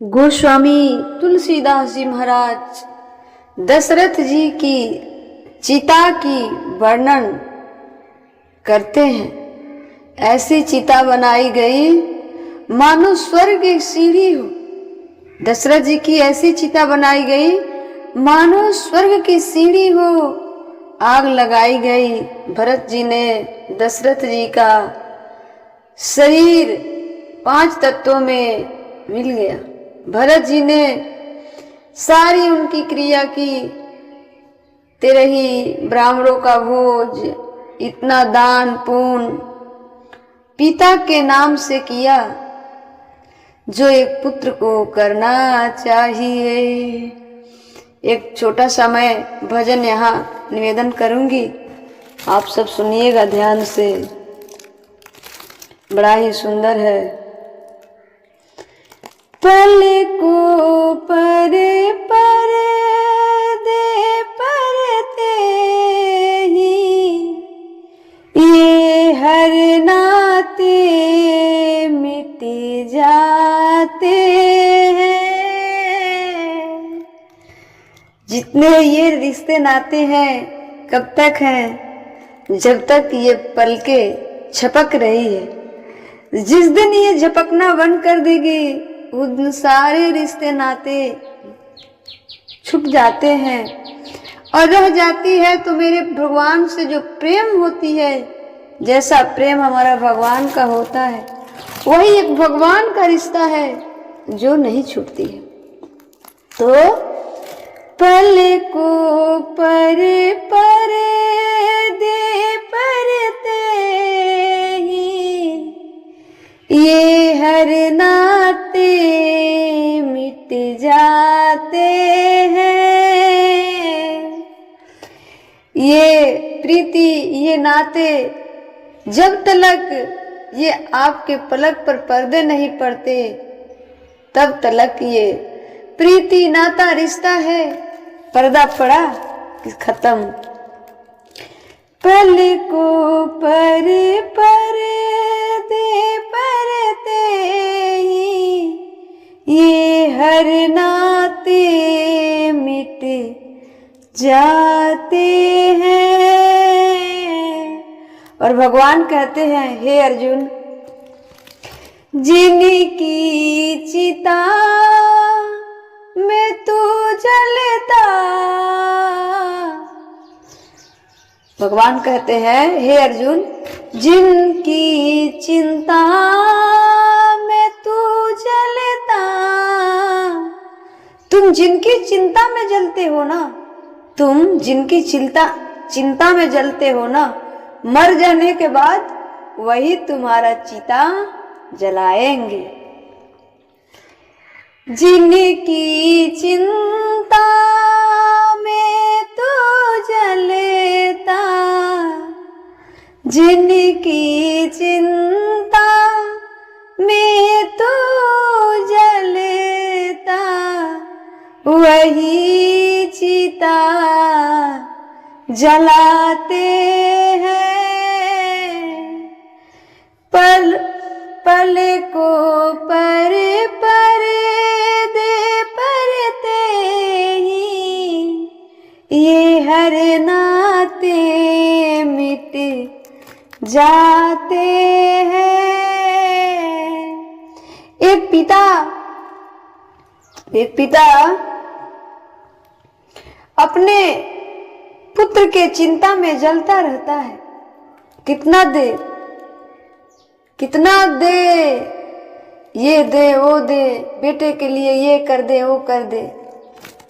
गोस्वामी तुलसीदास जी महाराज दशरथ जी की चिता की वर्णन करते हैं। ऐसी चिता बनाई गई मानो स्वर्ग की सीढ़ी हो। दशरथ जी की ऐसी चिता बनाई गई मानो स्वर्ग की सीढ़ी हो। आग लगाई गई। भरत जी ने दशरथ जी का शरीर 5 तत्वों में मिल गया। भरत जी ने सारी उनकी क्रिया की। तेरे ही ब्राह्मणों का भोज, इतना दान पुण्य पिता के नाम से किया जो एक पुत्र को करना चाहिए। एक छोटा सा मैं भजन यहाँ निवेदन करूंगी, आप सब सुनिएगा ध्यान से, बड़ा ही सुंदर है। पल को परे परे दे परते ही ये हर नाते मिट जाते हैं। जितने ये रिश्ते नाते हैं कब तक हैं? जब तक ये पलके झपक रही है। जिस दिन ये झपकना बंद कर देगी उन सारे रिश्ते नाते छूट जाते हैं और रह जाती है तो मेरे भगवान से जो प्रेम होती है, जैसा प्रेम हमारा भगवान का होता है, वही एक भगवान का रिश्ता है जो नहीं छूटती है। तो पल को परे परे दे परते ही ये हर नाते मिट जाते हैं। ये प्रीति, ये नाते जब तलक ये आपके पलक पर पर्दे नहीं पड़ते तब तलक ये प्रीति नाता रिश्ता है। पर्दा पड़ा कि खत्म। पल को परे परे दे परते ही ये हर नाते मिट जाते हैं। और भगवान कहते हैं, हे अर्जुन, जिनकी चिता में तू जलता, भगवान कहते हैं, हे अर्जुन, जिनकी चिंता में तू जलता, तुम जिनकी चिंता में जलते हो ना, तुम जिनकी चिंता में जलते हो ना, मर जाने के बाद वही तुम्हारा चिता जलाएंगे। जिनकी चिंता में तू जलता, जिनकी चिंता में तू जलता, वही चिता जलाते हैं। पल पल को परे परे दे परते ही ये हर नाते मिट जाते हैं। एक पिता अपने पुत्र के चिंता में जलता रहता है। कितना दे, ये दे वो दे, बेटे के लिए ये कर दे वो कर दे।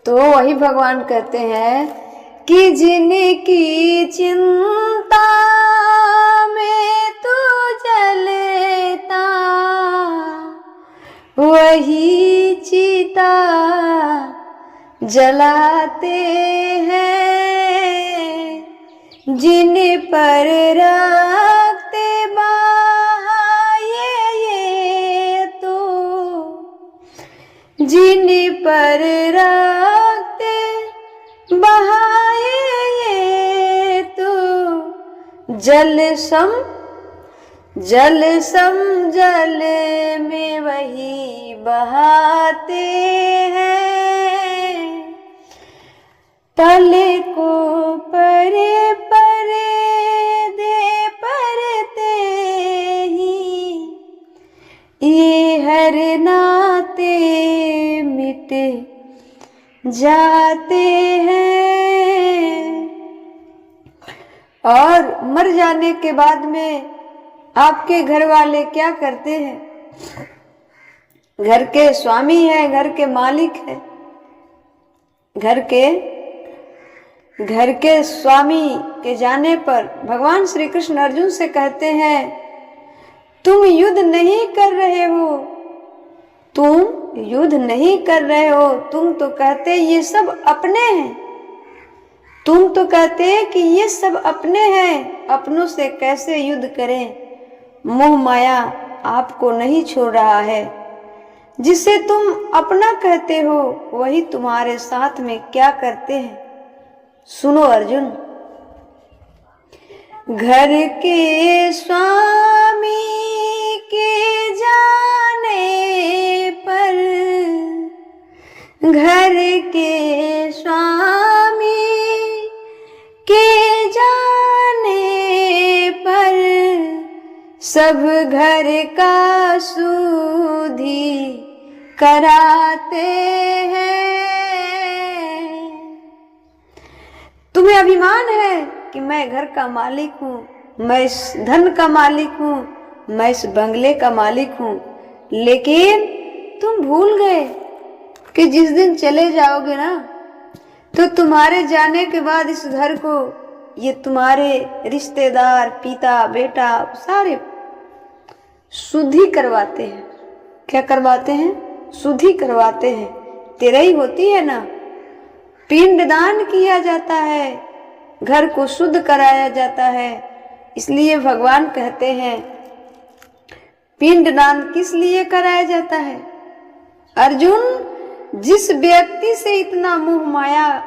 तो वही भगवान कहते हैं कि जिनकी चिंता में तू जलता, वही चिता जलाते हैं। जिन पर रखते ये तो, जिन पर रखते बहाए ये तो, जल सम जल सम जल में वही बहाते हैं, पले को परे परे दे परते ही, ये हर नाते मिटे जाते हैं। और मर जाने के बाद में आपके घर वाले क्या करते हैं? घर के स्वामी है, घर के मालिक है, घर के स्वामी के जाने पर भगवान श्री कृष्ण अर्जुन से कहते हैं, तुम युद्ध नहीं कर रहे हो, तुम युद्ध नहीं कर रहे हो, तुम तो कहते ये सब अपने हैं, तुम तो कहते कि ये सब अपने हैं, अपनों से कैसे युद्ध करें? मोह माया आपको नहीं छोड़ रहा है, जिसे तुम अपना कहते हो वही तुम्हारे साथ में क्या करते हैं? सुनो अर्जुन, घर के स्वामी के जाने पर, घर के स्वामी के जाने पर, सब घर का सुधी कराते हैं। तुम्हें अभिमान है कि मैं घर का मालिक हूँ, मैं इस धन का मालिक हूँ, मैं इस बंगले का मालिक हूँ, लेकिन तुम भूल गए कि जिस दिन चले जाओगे ना, तो तुम्हारे जाने के बाद इस घर को ये तुम्हारे रिश्तेदार, पिता बेटा सारे शुद्धि करवाते हैं। क्या करवाते हैं? शुद्धि करवाते हैं। तेरा ही होती है ना, पिंडदान किया जाता है, घर को शुद्ध कराया जाता है। इसलिए भगवान कहते हैं पिंडदान किस लिए कराया जाता है? अर्जुन, जिस व्यक्ति से इतना मोह माया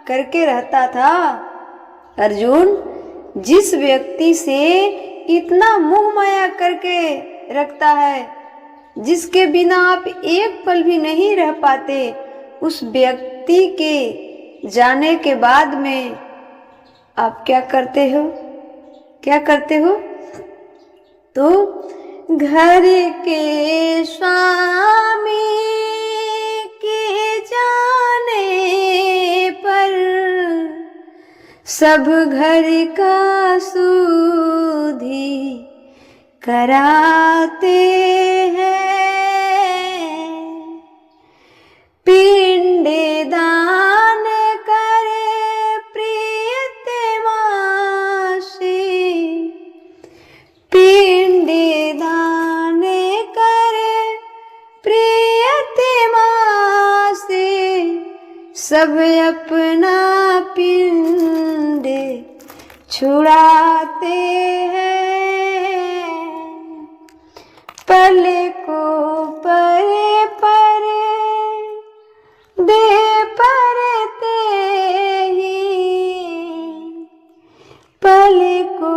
करके रहता था, अर्जुन जिस व्यक्ति से इतना मोह माया करके रखता है, जिसके बिना आप एक पल भी नहीं रह पाते, उस व्यक्ति के जाने के बाद में आप क्या करते हो? क्या करते हो? तो घर के स्वामी के जाने पर, सब घर का सुधी कराते हैं। पिंडे दान करे प्रियतमा से, पिंडे दान करे प्रियतमा से, सब अपना पिंड छुड़ाते हैं। पले को परे परे दे परते ही, पले को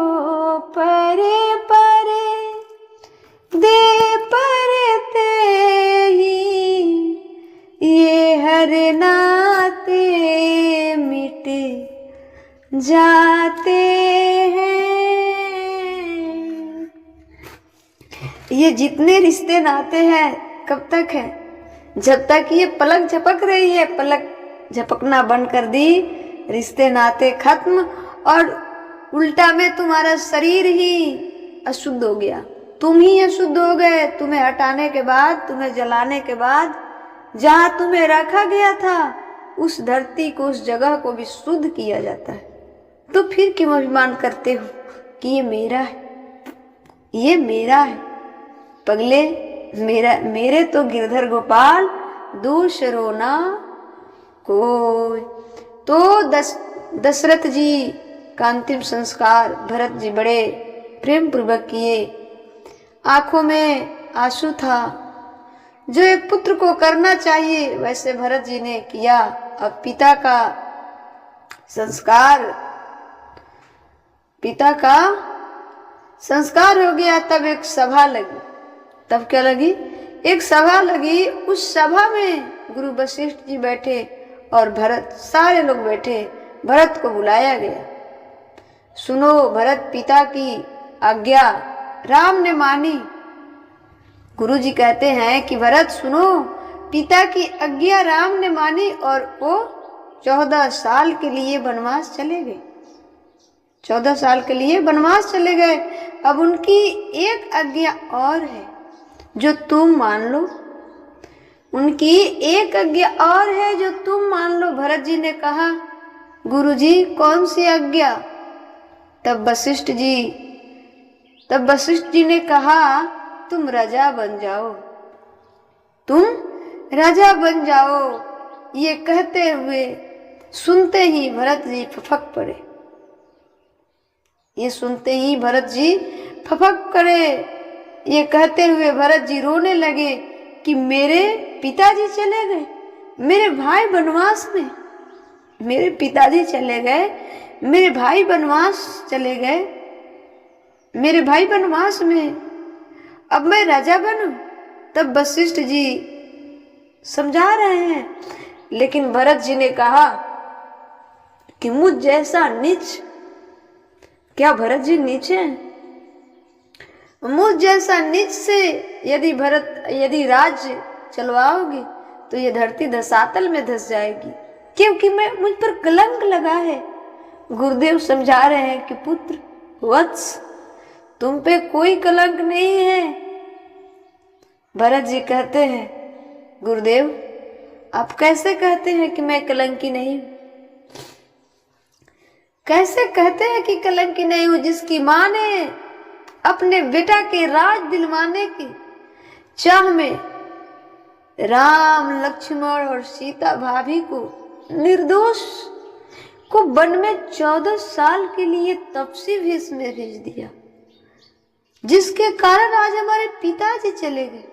परे परे दे परते ही, ये हर नाते मिटे जाते हैं। ये जितने रिश्ते नाते हैं कब तक है? जब तक ये पलक झपक रही है, पलक झपकना बंद कर दी, रिश्ते नाते खत्म, और उल्टा में तुम्हारा शरीर ही अशुद्ध हो गया, तुम ही अशुद्ध हो गए। तुम्हें हटाने के बाद, तुम्हें जलाने के बाद, जहाँ तुम्हें रखा गया था उस धरती को, उस जगह को भी शुद्ध किया जाता है। तो फिर क्यों अभिमान करते हो कि ये मेरा है, ये मेरा है? पगले, मेरे तो गिरधर गोपाल दूसरो ना कोई। तो दशरथ जी का अंतिम संस्कार भरत जी बड़े प्रेम पूर्वक किए। आंखों में आंसू था, जो एक पुत्र को करना चाहिए वैसे भरत जी ने किया। अब पिता का संस्कार, पिता का संस्कार हो गया, तब एक सभा लगी। तब क्या लगी? एक सभा लगी। उस सभा में गुरु वशिष्ठ जी बैठे और भरत, सारे लोग बैठे। भरत को बुलाया गया। सुनो भरत, पिता की आज्ञा राम ने मानी। गुरु जी कहते हैं कि भरत सुनो, पिता की आज्ञा राम ने मानी और वो 14 साल के लिए वनवास चले गए। 14 साल के लिए वनवास चले गए। अब उनकी एक आज्ञा और है जो तुम मान लो। उनकी एक आज्ञा और है जो तुम मान लो। भरत जी ने कहा, गुरुजी कौन सी आज्ञा? तब वशिष्ठ जी ने कहा, तुम राजा बन जाओ, तुम राजा बन जाओ। ये कहते हुए सुनते ही भरत जी फफक पड़े। ये सुनते ही भरत जी फफक पड़े। ये कहते हुए भरत जी रोने लगे कि मेरे पिताजी चले गए, मेरे भाई वनवास में, मेरे पिताजी चले गए, मेरे भाई वनवास चले गए, मेरे भाई वनवास में, अब मैं राजा बनूं? तब वशिष्ठ जी समझा रहे हैं, लेकिन भरत जी ने कहा कि मुझ जैसा नीच, क्या भरत जी नीच हैं? मुझ जैसा नीच से यदि राज्य चलवाओगे तो ये धरती धसातल में धस जाएगी, क्योंकि मुझ पर कलंक लगा है। गुरुदेव समझा रहे हैं कि पुत्र वत्स, तुम पे कोई कलंक नहीं है। भरत जी कहते हैं, गुरुदेव आप कैसे कहते हैं कि मैं कलंकी नहीं हूं? कैसे कहते हैं कि कलंकी नहीं हूं? जिसकी मां ने अपने बेटा के राज दिलवाने की चाह में राम, लक्ष्मण और सीता भाभी को, निर्दोष को वन में 14 साल के लिए तपसी भेष में भेज दिया, जिसके कारण आज हमारे पिताजी चले गए।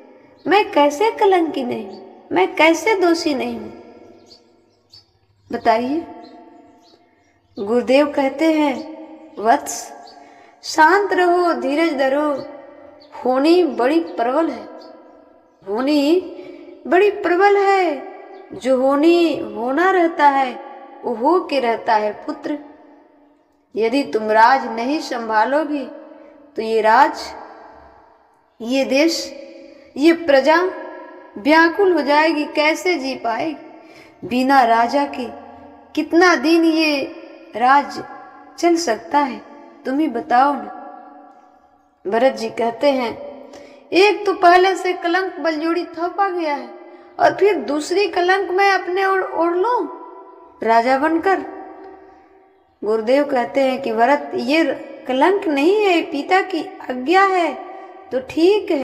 मैं कैसे कलंकी नहीं हूं? मैं कैसे दोषी नहीं हूं? बताइए। गुरुदेव कहते हैं, वत्स शांत रहो, धीरज धरो। होनी बड़ी प्रबल है, होनी बड़ी प्रबल है। जो होना रहता है वो हो के रहता है। पुत्र, यदि तुम राज नहीं संभालोगी तो ये राज, ये देश, ये प्रजा व्याकुल हो जाएगी, कैसे जी पाएगी? बिना राजा के कितना दिन ये राज चल सकता है? तुम ही बताओ ना। भरत जी कहते हैं, एक तो पहले से कलंक बलजोड़ी थोपा गया है और फिर दूसरी कलंक मैं अपने ओढ़ लूं राजा बनकर। गुरुदेव कहते हैं कि भरत, ये कलंक नहीं है, पिता की आज्ञा है तो ठीक है।